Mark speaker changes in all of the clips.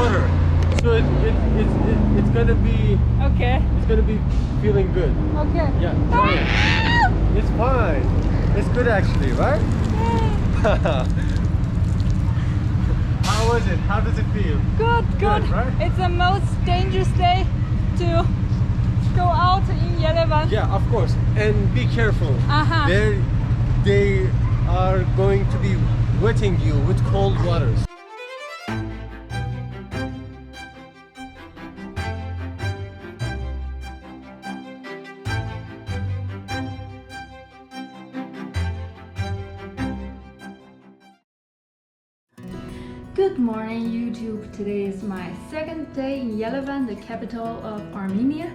Speaker 1: water, so it's gonna be
Speaker 2: Okay.
Speaker 1: It's gonna be feeling good.
Speaker 2: Okay.
Speaker 1: Yeah, try it. It's fine. It's good actually, right? How was it? How does it feel?
Speaker 2: Good, good.
Speaker 1: Right?
Speaker 2: It's the most dangerous day to go out in Yerevan.
Speaker 1: Yeah, of course. And be careful.
Speaker 2: Uh-huh.
Speaker 1: They are going to be wetting you with cold waters.
Speaker 2: Good morning YouTube. Today is my second day in Yerevan, the capital of Armenia.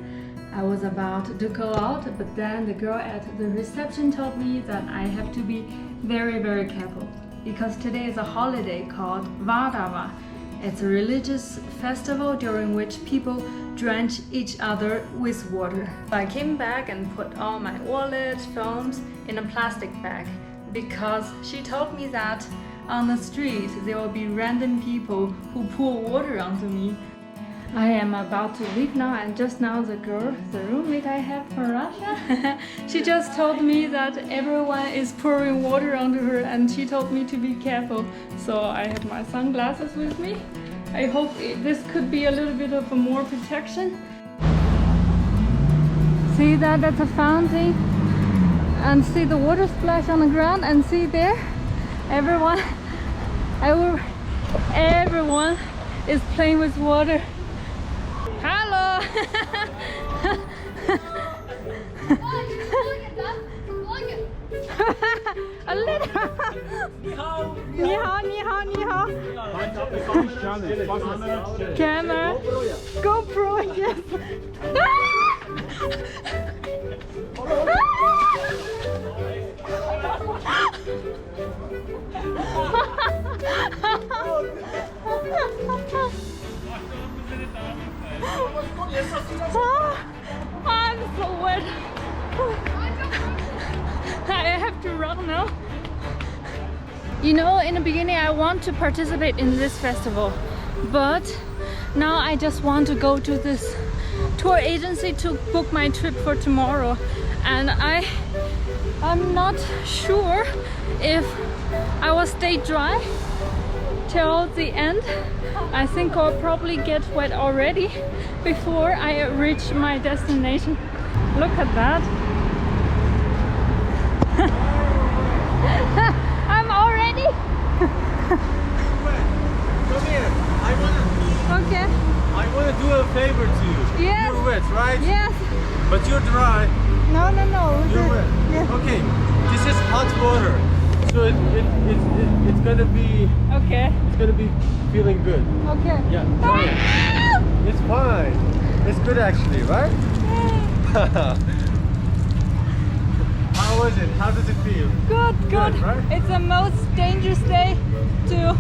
Speaker 2: I was about to go out, but then the girl at the reception told me that I have to be very careful because today is a holiday called Vardavar. It's a religious festival during which people drench each other with water. I came back and put all my wallet, phones in a plastic bag because she told me that on the street there will be random people who pour water onto me. I am about to leave now, and just now the girl, the roommate I have from Russia, she just told me that everyone is pouring water onto her and she told me to be careful. So I have my sunglasses with me. I hope this could be a little bit of a more protection. See that? That's a fountain. And see the water splash on the ground, and see there, everyone is playing with water. Hello! A little. Ni hao. Camera. GoPro, yes. I'm so wet. I have to run now. You know, in the beginning I want to participate in this festival, but now I just want to go to this tour agency to book my trip for tomorrow, and I'm not sure if I will stay dry till the end. I think I'll probably get wet already before I reach my destination. Look at that. I'm already.
Speaker 1: Come here.
Speaker 2: Okay.
Speaker 1: I wanna do a favor to you.
Speaker 2: Yes.
Speaker 1: You're wet, right?
Speaker 2: Yes.
Speaker 1: But you're dry.
Speaker 2: No.
Speaker 1: You're wet.
Speaker 2: Yes.
Speaker 1: Okay. This is hot water, so it's gonna be.
Speaker 2: Okay.
Speaker 1: It's gonna be feeling good.
Speaker 2: Okay.
Speaker 1: Yeah. Try it. It's fine. It's good actually, right? How was it? How does it feel?
Speaker 2: Good.
Speaker 1: Right?
Speaker 2: It's the most dangerous day to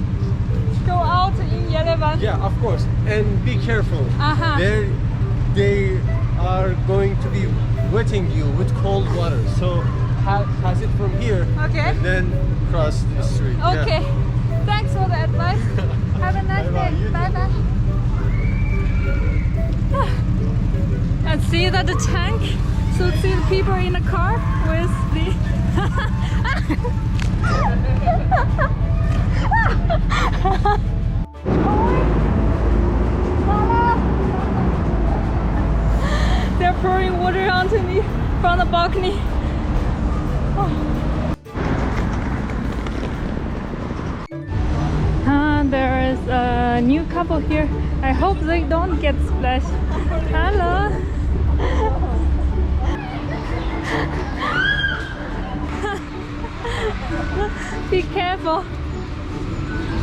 Speaker 2: go out in Yerevan.
Speaker 1: Yeah, of course. And be careful.
Speaker 2: Uh-huh.
Speaker 1: They are going to be wetting you with cold water. So pass it from here.
Speaker 2: Okay.
Speaker 1: And then cross the street.
Speaker 2: Okay.
Speaker 1: Yeah.
Speaker 2: Thanks for the advice. Have a nice
Speaker 1: Bye-bye.
Speaker 2: day.
Speaker 1: You too.
Speaker 2: Bye. And see that the tank. So see the people in the car with the. They're pouring water onto me from the balcony. There is a new couple here. I hope they don't get splashed. Hello. Be careful.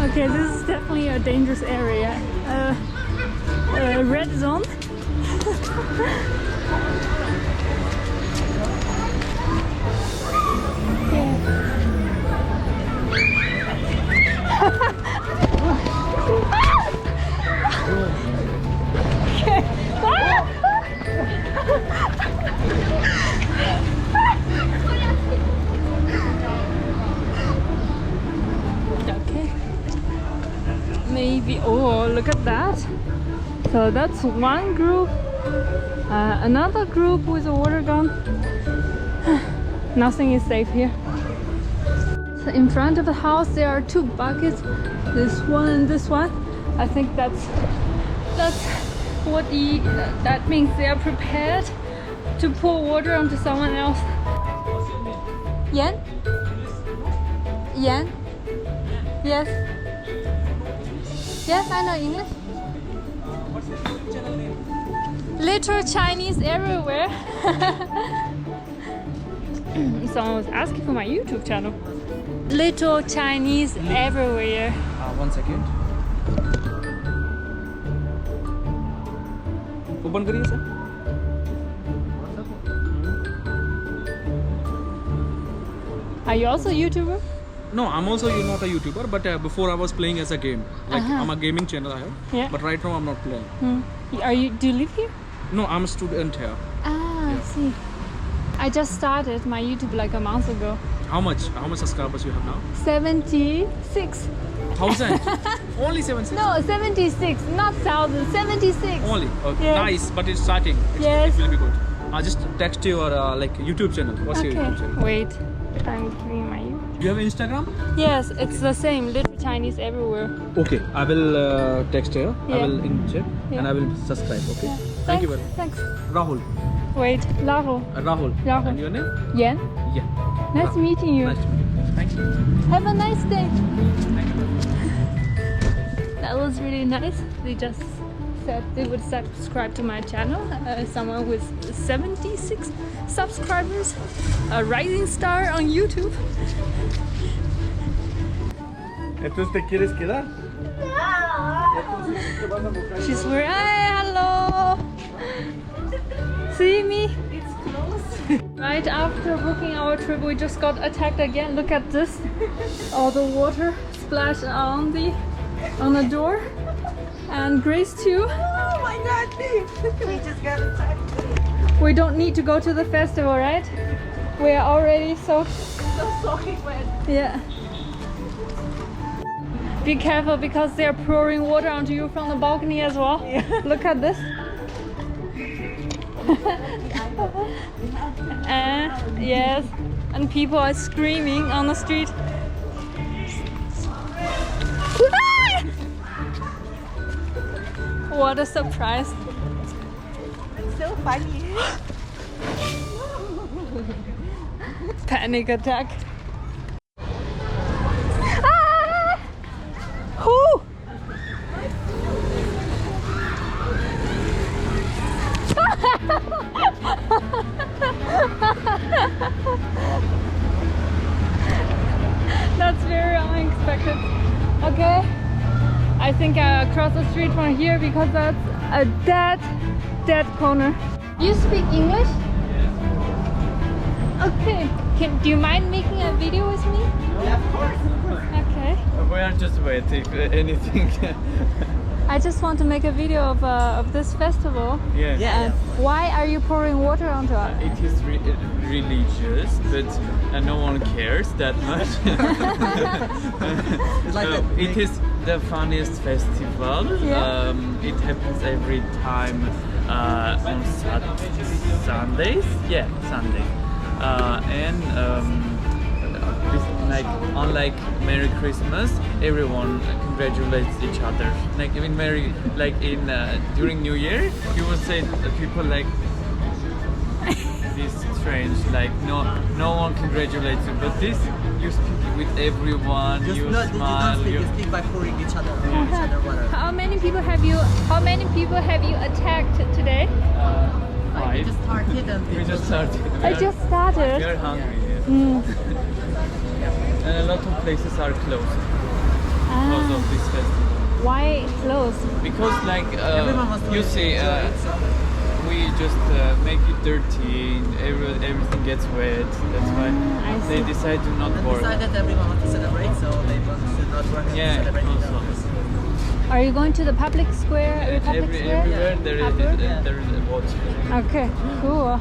Speaker 2: Okay, this is definitely a dangerous area. Red zone. maybe. Oh, look at that. So that's one group. Another group with a water gun. Nothing is safe here. So in front of the house there are two buckets. This one and this one. I think that's what that means they are prepared to pour water onto someone else. Yen? Yen? Yes. Yes, I know English.
Speaker 3: What's your YouTube channel name?
Speaker 2: Little Chinese everywhere. Someone was asking for my YouTube channel. Little Chinese everywhere.
Speaker 3: 1 second. Open करिए sir.
Speaker 2: Are you also a YouTuber?
Speaker 3: No, I'm also not a YouTuber, but before I was playing as a game. Like I'm a gaming channel I have.
Speaker 2: Yeah.
Speaker 3: But right now I'm not playing.
Speaker 2: Do you live here?
Speaker 3: No, I'm a student here.
Speaker 2: Ah, I see. I just started my YouTube like a month ago.
Speaker 3: How much subscribers you have now?
Speaker 2: 76.
Speaker 3: 1,000. Only 76.
Speaker 2: No, 76, not 1,000. 76.
Speaker 3: Only. Okay.
Speaker 2: Yes.
Speaker 3: Nice, but it's starting.
Speaker 2: Yes.
Speaker 3: It will be good. I'll just text your like YouTube channel. What's your YouTube channel?
Speaker 2: Wait. I'm giving my YouTube.
Speaker 3: Do you have Instagram?
Speaker 2: Yes, it's the same. Little Chinese everywhere.
Speaker 3: Okay, I will text her.
Speaker 2: Yeah.
Speaker 3: I will check
Speaker 2: Yeah.
Speaker 3: and I will subscribe. Okay.
Speaker 2: Yeah.
Speaker 3: Thank you very much.
Speaker 2: Thanks.
Speaker 3: Rahul.
Speaker 2: Wait, Rahul.
Speaker 3: Rahul.
Speaker 2: Rahul.
Speaker 3: And your name?
Speaker 2: Yen.
Speaker 3: Yeah.
Speaker 2: Nice meeting you.
Speaker 3: Nice to meet you. Thank you.
Speaker 2: Have a nice day.
Speaker 3: Thank you.
Speaker 2: That was really nice. They just said they would subscribe to my channel. Someone with 76 subscribers, a rising star on YouTube.
Speaker 1: Entonces, ¿te quieres quedar?
Speaker 2: She's wearing. Hi, hello. See me? It's close. Right after booking our trip, we just got attacked again. Look at this. All the water splashed on the door. And Grace too.
Speaker 4: Oh my god, we just got attacked.
Speaker 2: We don't need to go to the festival, right? We are already so
Speaker 4: soaking wet.
Speaker 2: yeah. Be careful because they're pouring water onto you from the balcony as well.
Speaker 4: Yeah.
Speaker 2: Look at this. Yes, and people are screaming on the street. What a surprise.
Speaker 4: It's so funny.
Speaker 2: Panic attack. Ah! Whoo! That's very unexpected. Okay, I think I cross the street from here because that's a dead corner. You speak English? Okay. Do you mind making a video with me?
Speaker 4: Yeah, of course.
Speaker 2: Okay.
Speaker 5: We are just waiting for anything.
Speaker 2: I just want to make a video of this festival.
Speaker 5: Yeah.
Speaker 4: Yeah.
Speaker 2: Why are you pouring water onto us?
Speaker 5: It is religious, but no one cares that much. It is the funniest festival.
Speaker 2: Yeah.
Speaker 5: It happens every time on Sundays. Yeah, Sunday. Like unlike Merry Christmas, everyone congratulates each other. Like in during New Year, you will say people like this strange, like no one congratulates you, but this you speak with everyone, you smile.
Speaker 4: You speak by pouring each other water.
Speaker 2: How many people have you attacked today?
Speaker 5: Five.
Speaker 4: Just started and
Speaker 5: We just started.
Speaker 2: I just started.
Speaker 5: We are hungry. Yes.
Speaker 2: Mm.
Speaker 5: And a lot of places are closed because of this festival.
Speaker 2: Why closed?
Speaker 5: Because
Speaker 4: Everyone wants to
Speaker 5: you
Speaker 4: live
Speaker 5: see,
Speaker 4: enjoy it, so.
Speaker 5: we just make it dirty, everything gets wet. That's why
Speaker 2: I
Speaker 5: they
Speaker 2: see.
Speaker 5: decide to not
Speaker 4: And
Speaker 5: work.
Speaker 4: decided everyone wants to celebrate, so they want to not work and
Speaker 5: Yeah,
Speaker 4: celebrate each
Speaker 5: also.
Speaker 4: other.
Speaker 2: Are you going to the public square? Republic Square?
Speaker 5: Everywhere there is water.
Speaker 2: Okay, cool.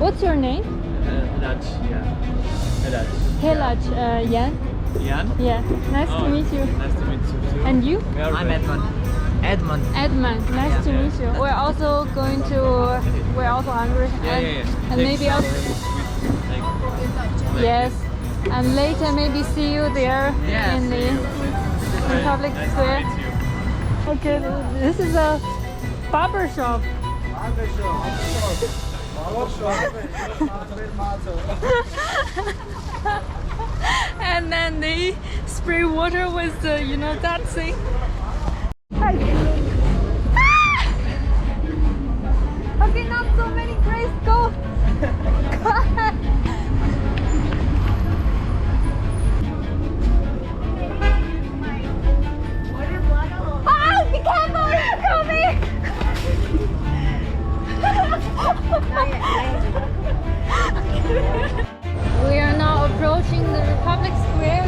Speaker 2: What's your name?
Speaker 5: Lach, yeah. Lach.
Speaker 2: Helaj, Jan.
Speaker 5: Jan?
Speaker 2: Yeah, nice to meet you.
Speaker 5: Nice to meet you too.
Speaker 2: And you?
Speaker 4: I'm Edmund. Edmund.
Speaker 2: Edmund, nice to meet you. We're also going to, we're also hungry. And maybe also, yes. And later maybe see you there in the Republic Square. Okay, this is a barber shop. And then they spray water with the, you know, that thing. Okay, not so many, Grace, go! Oh, be careful, it's coming! We are now approaching the Republic Square,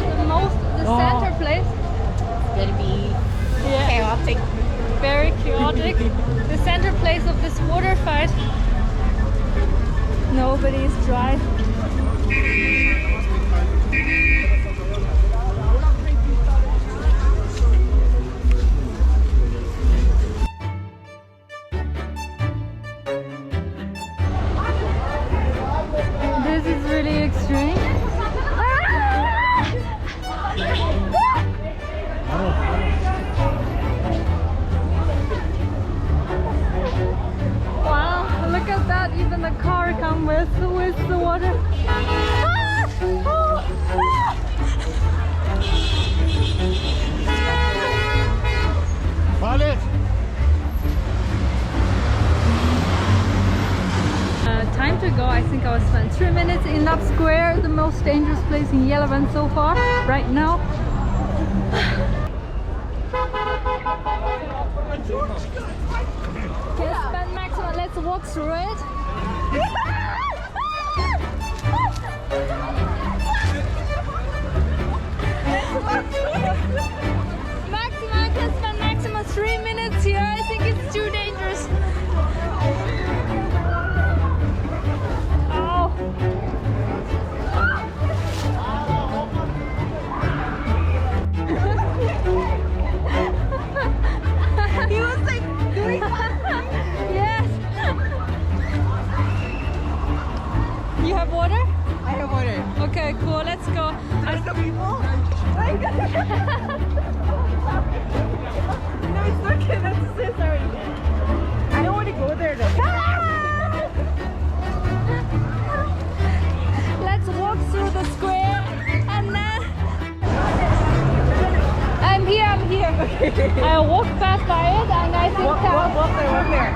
Speaker 2: the center place.
Speaker 6: It's gonna be chaotic.
Speaker 2: Very chaotic. The center place of this water fight. Nobody is dry. This is really extreme. Wow, look at that, even the car comes with the water. Time to go. I think I will spend 3 minutes in that square, the most dangerous place in Yerevan so far, right now. Can't spend maximum, let's walk through it. Maximum, I can spend maximum 3 minutes here. I think it's too dangerous. He was like doing something. Yes. You have water?
Speaker 4: I have water.
Speaker 2: Okay, cool. Let's go.
Speaker 4: There's the people. No, it's okay. That's so sorry. I don't want to go there though.
Speaker 2: Let's walk through the square and then I'm here. I walked past by it and I think
Speaker 4: Walk there.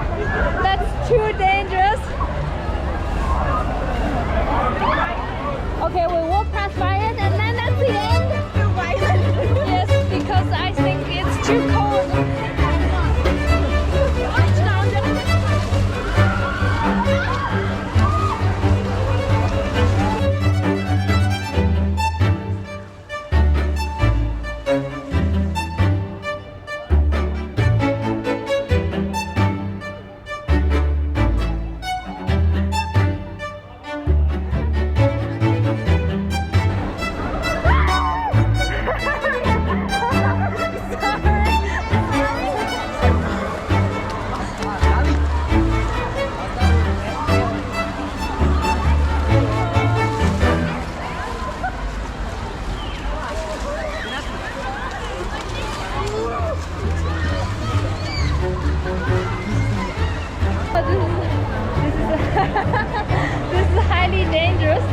Speaker 2: that's too dangerous. Okay, we walk past by it and then that's the end. Yes, because I think it's too cold. This is highly dangerous.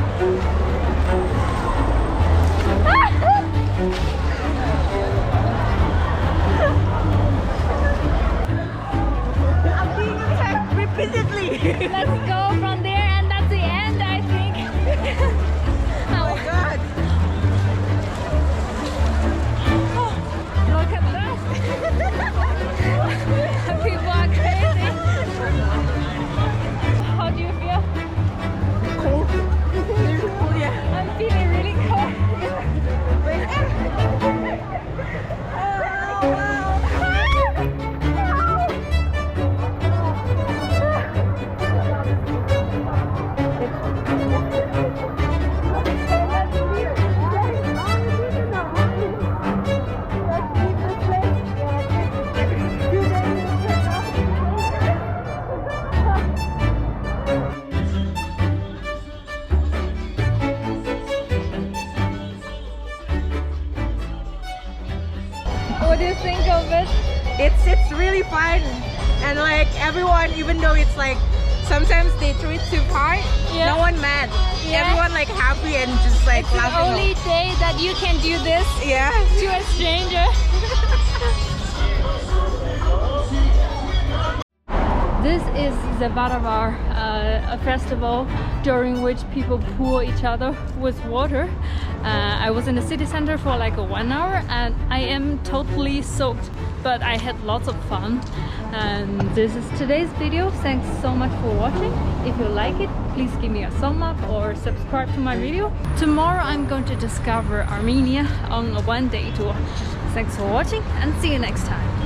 Speaker 6: I'm being attacked repeatedly.
Speaker 2: Let's go from there and that's the end, I think.
Speaker 6: Oh my god.
Speaker 2: Look at that. People are crazy. How do you feel?
Speaker 6: Cold. There's cold,
Speaker 2: What do you think of it?
Speaker 6: It's really fun, and like everyone, even though it's like sometimes they threw it too hard,
Speaker 2: Yeah.
Speaker 6: no one mad.
Speaker 2: Yeah.
Speaker 6: Everyone like happy and just like
Speaker 2: It's the
Speaker 6: laughing.
Speaker 2: only day that you can do this
Speaker 6: Yeah.
Speaker 2: to a stranger. This is the Vardavar, a festival during which people pour each other with water. I was in the city center for like 1 hour and I am totally soaked, but I had lots of fun. And this is today's video. Thanks so much for watching. If you like it, please give me a thumb up or subscribe to my video. Tomorrow I'm going to discover Armenia on a one-day tour. Thanks for watching and see you next time.